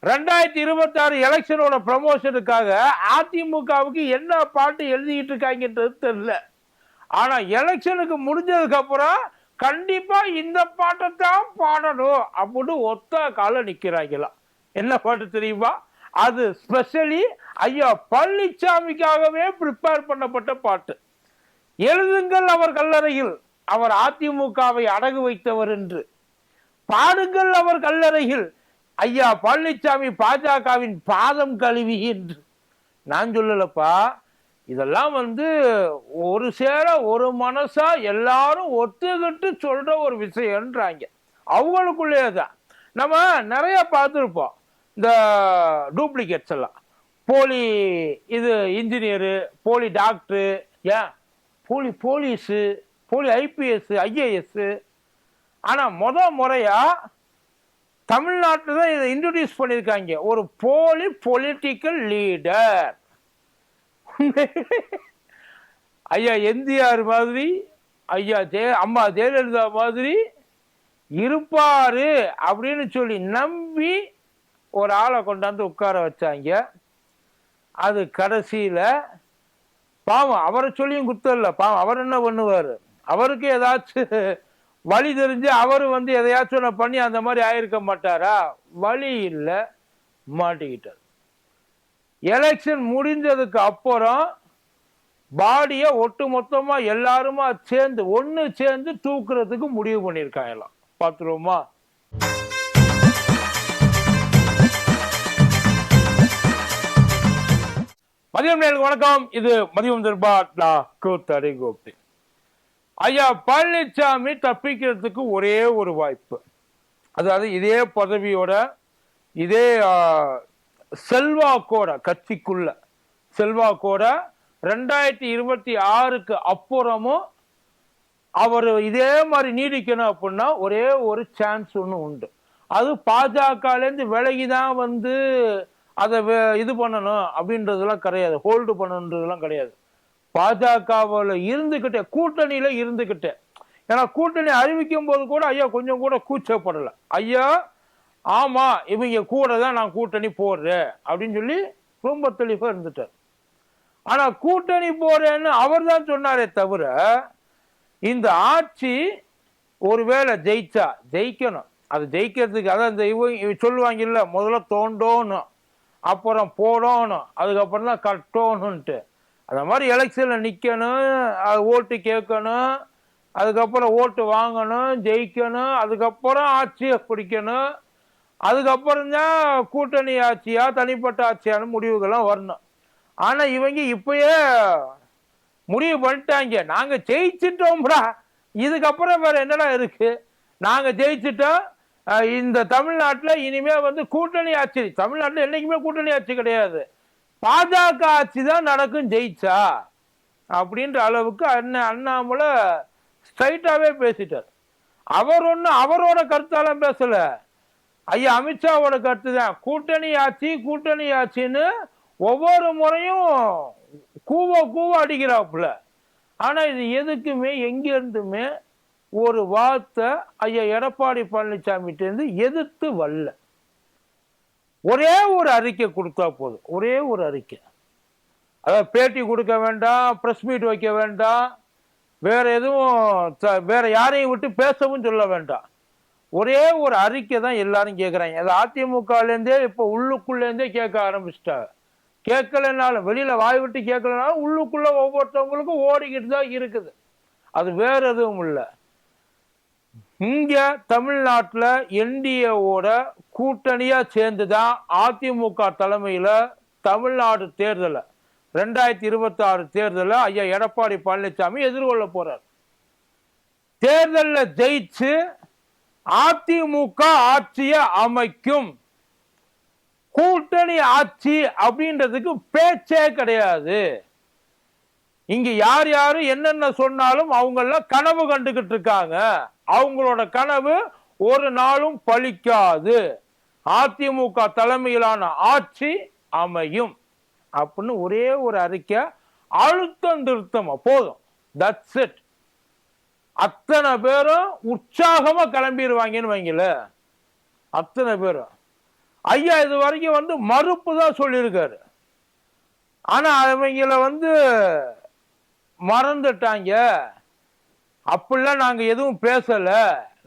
2026 எலெக்ஷனோட ப்ரமோஷனுக்காக அதிமுகவுக்கு என்ன பாட்டு எழுதிட்டு இருக்காங்கன்றது தெரியல. ஆனா எலெக்ஷனுக்கு முடிஞ்சதுக்கு அப்புறம் கண்டிப்பா இந்த பாட்டை தான் பாடணும் அப்படின்னு ஒத்த கால நிக்கிறாங்களாம். என்ன பாட்டு தெரியுமா? அது ஸ்பெஷலி ஐயா பழனிசாமிக்காகவே ப்ரிப்பேர் பண்ணப்பட்ட பாட்டு. எழுதுங்கள் அவர் கல்லறையில் அவர் அதிமுகவை அடகு வைத்தவர் என்று, பாடுங்கள் அவர் கல்லறையில் ஐயா பழனிசாமி பாஜகவின் பாதம் கழுவி என்று. நான் சொல்லலப்பா, இதெல்லாம் ஒரு சேர ஒரு மனசா எல்லாரும் ஒத்துக்கிட்டு சொல்ற ஒரு விஷயம்ன்றாங்க. அவங்களுக்குள்ளேதான் நம்ம நிறைய பார்த்துருப்போம் இந்த டூப்ளிகேட்ஸ் எல்லாம். போலி இது இன்ஜினியரு, போலி டாக்டரு, ஏன் போலி போலீஸு, போலி ஐபிஎஸ் ஐஏஎஸ். ஆனால் முறையா தமிழ்நாட்டில் தான் இதை இன்ட்ரோடியூஸ் பண்ணியிருக்காங்க, ஒரு போலி பொலிட்டிக்கல் லீடர். ஐயா எம்ஜிஆர் மாதிரி, ஐயா அம்மா ஜெயலலிதா மாதிரி இருப்பாரு அப்படின்னு சொல்லி நம்பி ஒரு ஆளை கொண்டாந்து உட்கார வச்சாங்க. அது கடைசியில பாவம் அவரை சொல்லியும் குத்தம் இல்லை. பாவம் அவர் என்ன பண்ணுவார்? அவருக்கு ஏதாச்சும் வழி தெரிஞ்சு அவர் எதையாச்சும் பண்ணி அந்த மாதிரி ஆயிருக்க மாட்டாரா? வழி இல்லை, மாட்டிக்கிட்டார். எலெக்ஷன் முடிஞ்சதுக்கு அப்புறம் பாடியை ஒட்டு மொத்தமா எல்லாருமா சேர்ந்து ஒன்னு சேர்ந்து தூக்குறதுக்கு முடிவு பண்ணியிருக்காங்களாம். பார்த்துருவோமா? மதியம் நேருக்கு வணக்கம். இது மதியம் தர்பார் கூத்தடி கோப்தி. ஐயா பழனிசாமி தப்பிக்கிறதுக்கு ஒரே ஒரு வாய்ப்பு, அதாவது இதே பதவியோட இதே செல்வாக்கோட, கட்சிக்குள்ள செல்வாக்கோட 2026க்கு அப்புறமும் அவர் இதே மாதிரி நீடிக்கணும் அப்படின்னா ஒரே ஒரு சான்ஸ் ஒன்று உண்டு. அது பாஜகலேருந்து விலகிதான் அதை இது பண்ணணும் அப்படின்றதுலாம் கிடையாது, ஹோல்டு பண்ணணுன்றதுலாம் கிடையாது. பாஜகவில் இருந்துக்கிட்டே, கூட்டணியில இருந்துக்கிட்டே. ஏன்னா கூட்டணி அறிவிக்கும் போது கூட ஐயா கொஞ்சம் கூட கூச்சப்படலை. ஐயா ஆமா இவங்க கூட தான் நான் கூட்டணி போடுறேன் அப்படின்னு சொல்லி ரொம்ப தெளிவாக இருந்துட்டார். ஆனா கூட்டணி போறேன்னு அவர் தான் சொன்னாரே தவிர, இந்த ஆட்சி ஒருவேளை ஜெயிச்சா, ஜெயிக்கணும், அது ஜெயிக்கிறதுக்கு அதான் இவங்க சொல்லுவாங்கல்ல, முதல்ல தோண்டோணும், அப்புறம் போடணும், அதுக்கப்புறம் தான் கட்டணும்ன்ட்டு. அந்த மாதிரி எலெக்ஷன்ல நிக்கணும், ஓட்டு கேட்கணும், அதுக்கப்புறம் ஓட்டு வாங்கணும், ஜெயிக்கணும், அதுக்கப்புறம் ஆட்சியை பிடிக்கணும், அதுக்கப்புறம் தான் கூட்டணி ஆட்சியா தனிப்பட்ட ஆட்சியான முடிவுகள்லாம் வரணும். ஆனா இவங்க இப்பயே முடிவு பண்ணிட்டாங்க, நாங்க ஜெயிச்சிட்டோம்டா, இதுக்கப்புறம் வேற என்னடா இருக்கு, நாங்க ஜெயிச்சிட்டோம், இந்த தமிழ்நாட்டில் இனிமே கூட்டணி ஆட்சி, தமிழ்நாட்டில் என்னைக்குமே கூட்டணி ஆட்சி கிடையாது, பாஜக ஆட்சி தான் நடக்கும் ஜெயிச்சா அப்படின்ற அளவுக்கு அண்ணாமலை ஸ்ட்ரைட்டாவே பேசிட்டார். அவர் ஒன்றும் அவரோட கருத்தாலும் பேசல, ஐயா அமித்ஷாவோட கருத்து தான். கூட்டணி ஆட்சி கூட்டணி ஆட்சின்னு ஒவ்வொரு முறையும் கூவ அடிக்கிறாப்புல. ஆனா இது எதுக்குமே எங்கிருந்துமே ஒரு வார்த்தை ஐயா எடப்பாடி பழனிசாமிகிட்டேருந்து எதிர்த்து வரல. ஒரே ஒரு அறிக்கை கொடுத்தா போதும், ஒரே ஒரு அறிக்கை. அதாவது பேட்டி கொடுக்க வேண்டாம், பிரஸ் மீட் வைக்க வேண்டாம், வேற எதுவும் வேற யாரையும் விட்டு பேசவும் சொல்ல வேண்டாம். ஒரே ஒரு அறிக்கை தான் எல்லாரும் கேட்குறாங்க. அது அதிமுகலேருந்தே இப்போ உள்ளுக்குள்ளேருந்தே கேட்க ஆரம்பிச்சிட்டாங்க. கேட்கலனாலும், வெளியில வாய் விட்டு கேட்கலனாலும் உள்ளுக்குள்ள ஒவ்வொருத்தவங்களுக்கும் ஓடிக்கிட்டு தான் இருக்குது. அது வேற எதுவும் இல்லை. இங்க தமிழ்நாட்டில் என்டிஏவோட கூட்டணியா சேர்ந்துதான் அதிமுக தலைமையில தமிழ்நாடு தேர்தலை 2026 தேர்தலை ஐயா எடப்பாடி பழனிசாமி எதிர்கொள்ள போறார். தேர்தலில் ஜெயிச்சு அதிமுக ஆட்சியை அமைக்கும். கூட்டணி ஆட்சி அப்படின்றதுக்கு பேச்சே கிடையாது. இங்க யார் யாரு என்னென்ன சொன்னாலும் அவங்கள கனவு கண்டுகிட்டு இருக்காங்க. அவங்களோட கனவு ஒரு நாளும் பலிக்காது. அதிமுக தலைமையிலான ஆட்சி அமையும் அப்படின்னு ஒரே ஒரு அறிக்கை, அழுத்தம் திருத்தமா போதும். That's it. அத்தனை பேரும் உற்சாகமா கிளம்பிடுவாங்கன்னு வைங்கள, அத்தனை பேரும். ஐயா இது வரைக்கும் வந்து மறுப்பு தான் சொல்லியிருக்காரு. ஆனா அவங்கள வந்து மறந்துட்டாங்க. அப்படிலாம் நாங்க எதுவும் பேசல,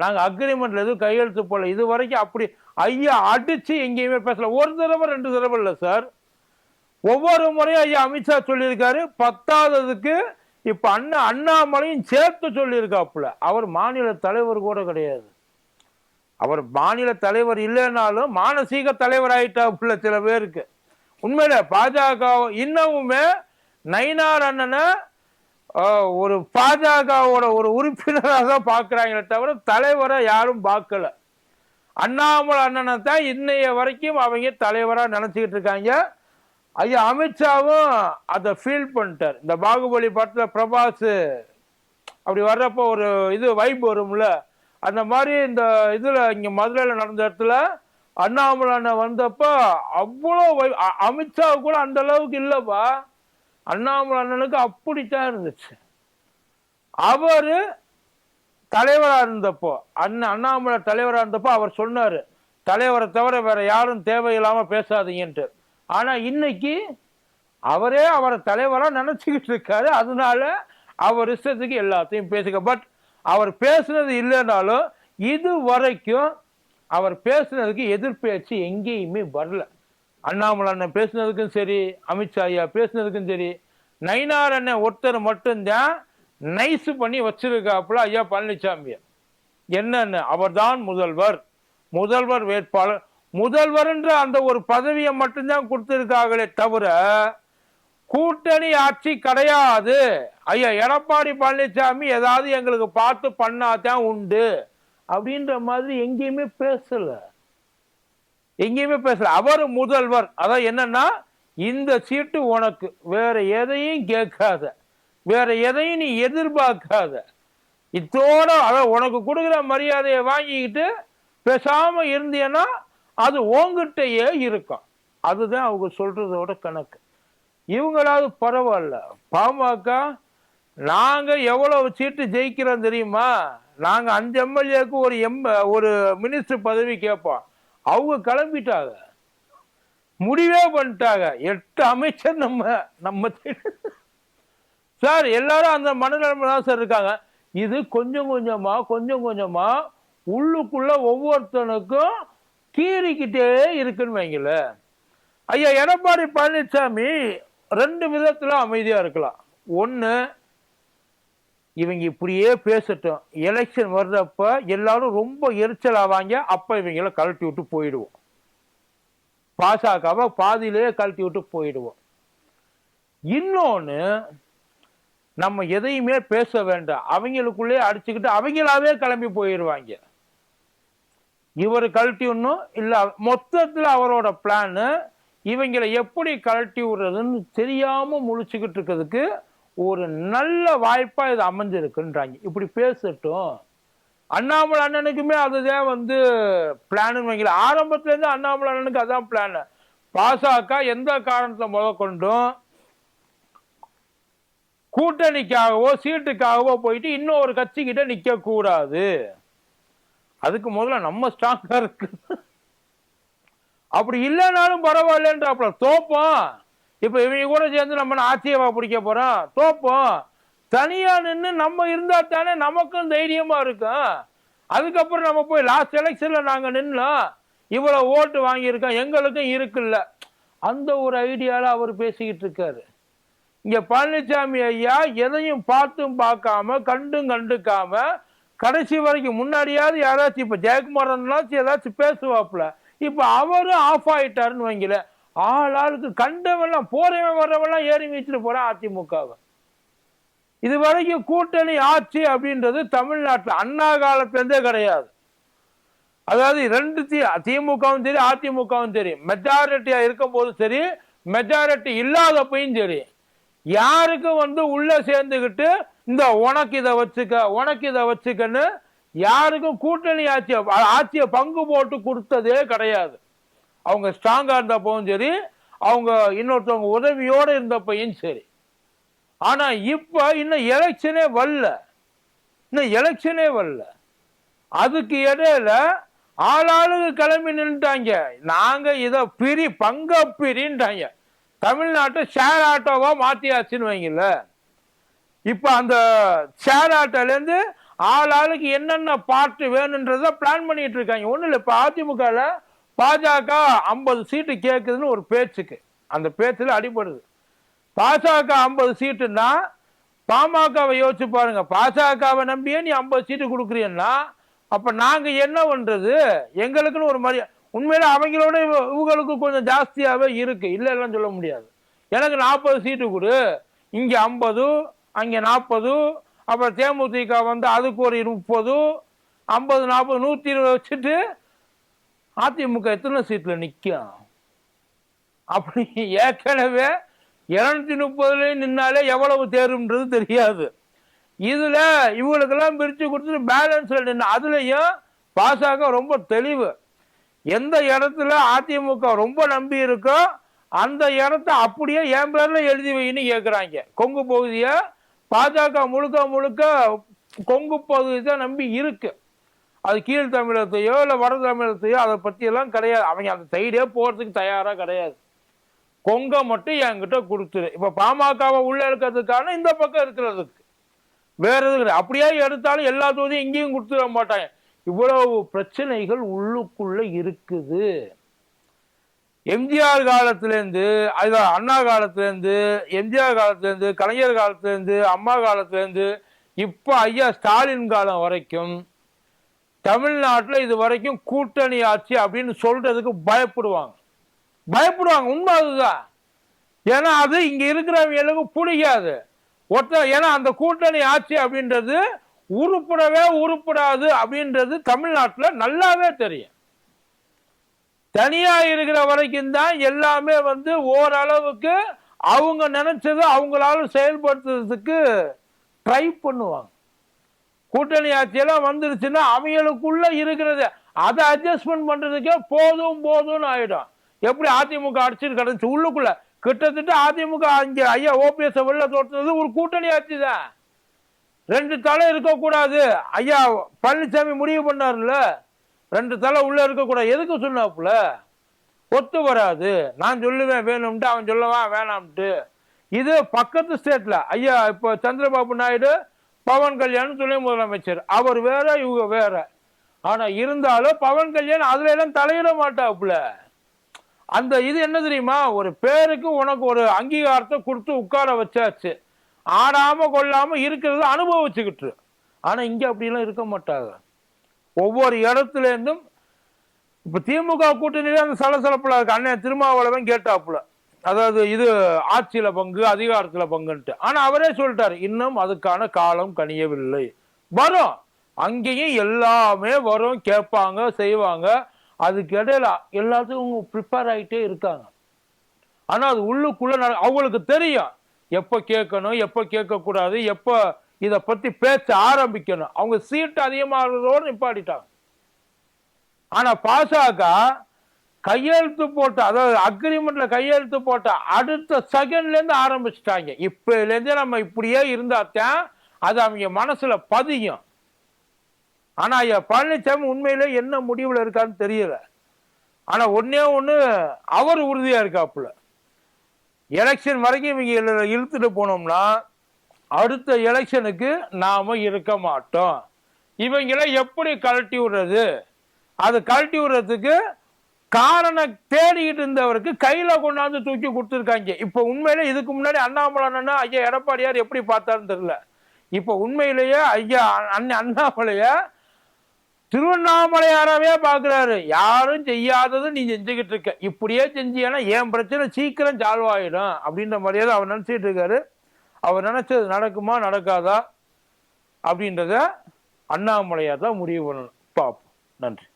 நாங்க அக்ரிமெண்ட்ல எதுவும் கையெழுத்து போடல இது வரைக்கும். அப்படி ஐயா அடிச்சு எங்கேயுமே பேசல. ஒரு தடவை 2 தடவை இல்லை சார், ஒவ்வொரு முறையும் ஐயா அமித்ஷா சொல்லியிருக்காரு. 10வதுக்கு இப்ப அண்ணாமலையும் சேர்த்து சொல்லியிருக்காப்புல. அவர் மாநில தலைவர் கூட கிடையாது. அவர் மாநில தலைவர் இல்லைனாலும் மானசீக தலைவர் ஆயிட்டாப்புல சில பேருக்கு. உண்மையில பாஜக இன்னமுமே நயினார் அண்ணனை ஒரு பாஜகவோட ஒரு உறுப்பினராக தான் பார்க்கிறாங்களே தவிர தலைவரை யாரும் பார்க்கல. அண்ணாமலை அண்ணனை தான் இன்னைய வரைக்கும் அவங்க தலைவரா நினைச்சுக்கிட்டு இருக்காங்க. ஐயா அமித்ஷாவும் அதை ஃபீல் பண்ணிட்டார். இந்த பாகுபலி படத்துல பிரபாஸ் அப்படி வர்றப்போ ஒரு இது வைப் வரும்ல, அந்த மாதிரி இந்த இதுல இங்க மதுரையில் நடந்த இடத்துல அண்ணாமலை அண்ணன் வந்தப்ப அவ்வளோ அமித்ஷா கூட அந்த அளவுக்கு இல்லப்பா, அண்ணாமலை அண்ணனுக்கு அப்படித்தான் இருந்துச்சு. அவரு தலைவராக இருந்தப்போ அண்ணாமலை தலைவராக இருந்தப்போ அவர் சொன்னாரு, தலைவரை தவிர வேற யாரும் தேவையில்லாம பேசாதீங்கன்ட்டு. ஆனா இன்னைக்கு அவரே அவரை தலைவரா நினைச்சுக்கிட்டு இருக்காரு. அதனால அவர் இஷ்டத்துக்கு எல்லாத்தையும் பேசுக. பட் அவர் பேசுனது இல்லைனாலும் இது வரைக்கும் அவர் பேசுனதுக்கு எதிர்பேச்சு எங்கேயுமே வரல. அண்ணாமலை அண்ணன் பேசுனதுக்கும் சரி, அமித்ஷா ஐயா பேசுனதுக்கும் சரி, நயினார் அண்ணன் ஒருத்தர் மட்டும்தான் நைஸ் பண்ணி வச்சிருக்காப்புல ஐயா பழனிசாமி. என்னன்னு, அவர்தான் முதல்வர் வேட்பாளர். முதல்வர்ன்ற அந்த ஒரு பதவியை மட்டும்தான் கொடுத்திருக்காங்களே தவிர கூட்டணி ஆட்சி கிடையாது. ஐயா எடப்பாடி பழனிசாமி ஏதாவது எங்களுக்கு பார்த்து பண்ணாதான் உண்டு அப்படின்ற மாதிரி எங்கேயுமே பேசல. அவர் முதல்வர். அதான் என்னன்னா, இந்த சீட்டு உனக்கு, வேற எதையும் கேட்காத, வேற எதையும் நீ எதிர்பார்க்காத, இத்தோட அதான் உனக்கு கொடுக்குற மரியாதையை வாங்கிக்கிட்டு பேசாம இருந்தீங்கன்னா அது உங்ககிட்டயே இருக்கும். அதுதான் அவங்க சொல்றதோட கணக்கு. இவங்களாவது பரவாயில்ல. பாமக நாங்க எவ்வளவு சீட்டு ஜெயிக்கிறோம் தெரியுமா? நாங்க 5 எம்எல்ஏக்கு ஒரு மினிஸ்டர் பதவி கேட்போம். அவங்க கிளம்பிட்டாங்க, முடிவே பண்ணிட்டாங்க. 8 அமைச்சர் நம்ம சார் எல்லாரும் அந்த மனநிலைமை தான் சார் இருக்காங்க. இது கொஞ்சம் கொஞ்சமா உள்ளுக்குள்ள ஒவ்வொருத்தனுக்கும் கீறிக்கிட்டே இருக்குன்னு வைங்கள. ஐயா எடப்பாடி பழனிசாமி 2 விதத்துல அமைதியா இருக்கலாம். ஒண்ணு, இவங்க இப்படியே பேசட்டும், எலெக்ஷன் வர்றப்ப எல்லாரும் ரொம்ப எரிச்சல் ஆவாங்க, அப்ப இவங்களை கழட்டி விட்டு போயிடுவோம், பாசகவை பாதியிலேயே கழட்டி விட்டு போயிடுவோம். இன்னொன்னு, நம்ம எதையுமே பேச வேண்டாம், அவங்களுக்குள்ளே அடிச்சுக்கிட்டு அவங்களாவே கிளம்பி போயிடுவாங்க. இவர் கழட்டி விடணும் இல்ல, மொத்தத்துல அவரோட பிளான் இவங்களை எப்படி கழட்டி விடுறதுன்னு தெரியாம முழிச்சுக்கிட்டு இருக்கிறதுக்கு ஒரு நல்ல வாய்ப்பா இது அமைஞ்சிருக்குன்றாங்க. இப்படி பேசட்டும். அண்ணாமலை அண்ணனுக்குமே அதுதான் வந்து பிளான் வைக்கல. ஆரம்பத்துல இருந்து அண்ணாமலை அண்ணனுக்கு அதான் பிளான். பாசக எந்த காரணத்தை முதற்கொண்டும் கூட்டணிக்காகவோ சீட்டுக்காகவோ போயிட்டு இன்னொரு கட்சி கிட்ட நிக்க கூடாது, அதுக்கு முதல்ல நம்ம ஸ்ட்ராங்கா இருக்கு, அப்படி இல்லைனாலும் பரவாயில்லன்றாப்புல. தோப்போம், இப்ப இவங்க கூட சேர்ந்து நம்ம ஆட்சியவா பிடிக்க போறோம், தோப்போம், தனியா நின்று நம்ம இருந்தா தானே நமக்கும் தைரியமா இருக்கும். அதுக்கப்புறம் நம்ம போய் லாஸ்ட் எலெக்ஷன்ல நாங்க நின்னோம், இவ்வளவு ஓட்டு வாங்கியிருக்கோம், எங்களுக்கும் இருக்குல்ல, அந்த ஒரு ஐடியால அவர் பேசிக்கிட்டு இருக்காரு. இங்க பழனிசாமி ஐயா எதையும் பார்த்தும் பார்க்காம கண்டும் கண்டுக்காம கடைசி வரைக்கும், முன்னாடியாவது யாராச்சும் இப்ப ஜெயக்குமார் ஏதாச்சும் பேசுவாப்புல, இப்ப அவரும் ஆஃப் ஆயிட்டாருன்னு வைங்கல. ஆளுக்கு கண்டவெல்லாம் போறவன் வர்றவெல்லாம் ஏறி மீச்சிட்டு போறான் அதிமுகவை. இது வரைக்கும் கூட்டணி ஆட்சி அப்படின்றது தமிழ்நாட்டில் அண்ணா காலத்திலிருந்தே கிடையாது. அதாவது 2 திமுகவும் சரி அதிமுகவும் சரி, மெஜாரிட்டியா இருக்கும் போதும் சரி, மெஜாரிட்டி இல்லாதப்பையும் சரி, யாருக்கும் வந்து உள்ள சேர்ந்துகிட்டு இந்த உனக்கு இதை வச்சுக்கன்னு யாருக்கும் கூட்டணி ஆட்சியை பங்கு போட்டு கொடுத்ததே கிடையாது. அவங்க ஸ்ட்ராங்கா இருந்தப்பவும் சரி, அவங்க இன்னொருத்தவங்க உதவியோடு இருந்தப்பையும் சரி. ஆனா இப்ப இன்னும் எலெக்ஷனே வரல. அதுக்கு இடையில ஆளாளுக்கு கிளம்பி நின்றுட்டாங்க. நாங்க இதை பங்க பிரின்ட்டாங்க. தமிழ்நாட்டை ஷேர் ஆட்டோவா மாத்தியாச்சுன்னு வைங்கல. இப்ப அந்த ஷேர் ஆட்டோலேருந்து ஆளாளுக்கு என்னென்ன பார்ட் வேணுன்றத பிளான் பண்ணிட்டு இருக்காங்க. ஒன்றும் இல்லை, இப்போ அதிமுகவில் பாஜக 50 சீட்டு கேட்குதுன்னு ஒரு பேச்சுக்கு, அந்த பேச்சில் அடிபடுது. பாஜக 50 சீட்டுன்னா பாமகவை யோசிச்சு பாருங்க. பாஜகவை நம்பியே நீ 50 சீட்டு கொடுக்குறீன்னா அப்ப நாங்க என்ன பண்றது? எங்களுக்குன்னு ஒரு மரியாதை. உண்மையில அவங்களோட இவங்களுக்கு கொஞ்சம் ஜாஸ்தியாவே இருக்கு, இல்லைன்னு சொல்ல முடியாது. எனக்கு 40 சீட்டு கொடு, இங்க 50, அங்க 40, அப்புறம் தேமுதிக வந்து அதுக்கு ஒரு 30, 50, 40, 120 வச்சுட்டு அதிமுக எத்தனை சீட்ல நிக்கும்? அப்படி ஏற்கனவே 230 நின்னாலே எவ்வளவு தேரும்ன்றது தெரியாது. இதுல இவங்களுக்கெல்லாம் பிரிச்சு கொடுத்துட்டு பேலன்ஸ்ல நின்று அதுலயும் பாஜக ரொம்ப தெளிவு. எந்த இடத்துல அதிமுக ரொம்ப நம்பி இருக்கோ அந்த இடத்த அப்படியே என் பேர்ல எழுதி வைன்னு கேட்கிறாங்க. கொங்கு பகுதியை பாஜக முழுக்க முழுக்க கொங்கு பகுதி தான் நம்பி இருக்கு. அது கீழ் தமிழகத்தையோ இல்லை வட தமிழகத்தையோ அதை பத்தி எல்லாம் கிடையாது. அவங்க அந்த சைடே போறதுக்கு தயாரா கிடையாது. கொங்க மட்டும் என்கிட்ட கொடுத்துரு. இப்ப பாமகவை உள்ள இருக்கிறதுக்கான இந்த பக்கம் இருக்கிறதுக்கு வேற எது கிடையாது. அப்படியே எடுத்தாலும் எல்லா தொகுதியும் இங்கேயும் கொடுத்துட மாட்டாங்க. இவ்வளவு பிரச்சனைகள் உள்ளுக்குள்ள இருக்குது. எம்ஜிஆர் காலத்திலேருந்து, அதுதான் அண்ணா காலத்திலேருந்து, எம்ஜிஆர் காலத்திலேருந்து, கலைஞர் காலத்திலேருந்து, அம்மா காலத்திலேருந்து, இப்போ ஐயா ஸ்டாலின் காலம் வரைக்கும் தமிழ்நாட்டில் இது வரைக்கும் கூட்டணி ஆட்சி அப்படின்னு சொல்றதுக்கு பயப்படுவாங்க. உண்மை அதுதான். ஏன்னா அது இங்க இருக்கிறவங்களுக்கு பிடிக்காது. ஏன்னா அந்த கூட்டணி ஆட்சி அப்படின்றது உருப்படாது அப்படின்றது தமிழ்நாட்டில் நல்லாவே தெரியும். தனியா இருக்கிற வரைக்கும் தான் எல்லாமே வந்து ஓரளவுக்கு அவங்க நினைச்சது அவங்களால செயல்படுத்துறதுக்கு ட்ரை பண்ணுவாங்க. கூட்டணி ஆட்சியெல்லாம் வந்துருச்சுன்னா அவங்களுக்குள்ள இருக்கிறது அதை அட்ஜஸ்ட்மெண்ட் பண்றதுக்கே போதும்னு ஆயிடும். எப்படி அதிமுக அடிச்சுட்டு கிடந்துச்சு உள்ளுக்குள்ள. கிட்டத்தட்ட அதிமுக அங்க ஐயா ஓபிஎஸ் வெளில தோற்றுறது ஒரு கூட்டணி ஆட்சி தான். 2 தலை இருக்கக்கூடாது ஐயா பழனிசாமி முடிவு பண்ணாருல்ல, 2 தலை உள்ள இருக்கக்கூடாது. எதுக்கு சொன்னாப்புல? ஒத்து வராது, நான் சொல்லுவேன் வேணும்ட்டு, அவன் சொல்லவான் வேணாம்ட்டு. இது பக்கத்து ஸ்டேட்ல ஐயா இப்போ சந்திரபாபு நாயுடு, பவன் கல்யாண் துணை முதலமைச்சர், அவர் வேற இவங்க வேற. ஆனா இருந்தாலும் பவன் கல்யாண் அதுல எல்லாம் தலையிட மாட்டாப்புல. அந்த இது என்ன தெரியுமா, ஒரு பேருக்கு உனக்கு ஒரு அங்கீகாரத்தை கொடுத்து உட்கார வச்சாச்சு, ஆடாம கொள்ளாம இருக்கிறத அனுபவிச்சுக்கிட்டு. ஆனா இங்க அப்படிலாம் இருக்க மாட்டாங்க. ஒவ்வொரு இடத்துல இருந்தும் இப்ப திமுக கூட்டணியில அந்த சலசலப்புல இருக்கு. அண்ணன் திருமாவளவன் கேட்டாப்புல, அதாவது இது ஆட்சியில பங்கு அதிகாரத்துல பங்குன்ட்டு. ஆனா அவரே சொல்லிட்டாரு இன்னும் அதுக்கான காலம் கனியவில்லை. வரும், அங்கேயும் எல்லாமே வரும், கேட்பாங்க, செய்வாங்க. அதுக்கு இடையில எல்லாத்துக்கும் ப்ரிப்பேர் ஆகிட்டே இருக்காங்க. ஆனா அது உள்ளுக்குள்ள அவங்களுக்கு தெரியும் எப்ப கேட்கணும், எப்ப கேட்கக்கூடாது, எப்ப இதை பத்தி பேச ஆரம்பிக்கணும். அவங்க சீட்டு அதிகமாகிறதோடு நிப்பாட்டிட்டாங்க. ஆனா பாஜக கையெழுத்து போட்ட, அதாவது அக்ரிமெண்ட்ல கையெழுத்து போட்ட அடுத்த செகண்ட்ல இருந்து ஆரம்பிச்சுட்டாங்க. இப்பல இருந்தே நம்ம இப்படியே இருந்தாத்தான் அது அவங்க மனசுல பதியும். ஆனா ஐயா பழனிசாமி உண்மையிலே என்ன முடிவுல இருக்கான்னு தெரியல. ஆனா ஒன்னே ஒண்ணு அவர் உறுதியா இருக்காப்புல, எலெக்ஷன் வரைக்கும் இவங்க இழுத்துட்டு போனோம்னா அடுத்த எலெக்ஷனுக்கு நாம இருக்க மாட்டோம். இவங்களை எப்படி கழட்டி விடுறது, அது கழட்டி விடுறதுக்கு காரணம் தேடிக்கிட்டு இருந்தவருக்கு கையில கொண்டாந்து தூக்கி கொடுத்துருக்காங்க. இப்ப உண்மையிலே இதுக்கு முன்னாடி அண்ணாமலை ஐயா எடப்பாடியார் எப்படி பார்த்தாருன்னு தெரியல. இப்ப உண்மையிலேயே ஐயா அண்ணாமலைய திருவண்ணாமலையாரவே பாக்குறாரு. யாரும் செய்யாதது நீ செஞ்சுக்கிட்டு இருக்க, இப்படியே செஞ்சியானா என் பிரச்சனை சீக்கிரம் சால்வ் ஆயிடும் அப்படின்ற மாதிரியே அவர் நினைச்சிட்டு இருக்காரு. அவர் நினைச்சது நடக்குமா நடக்காதா அப்படின்றத அண்ணாமலையார் தான் முடிவு பண்ணணும். பார்ப்போம். நன்றி.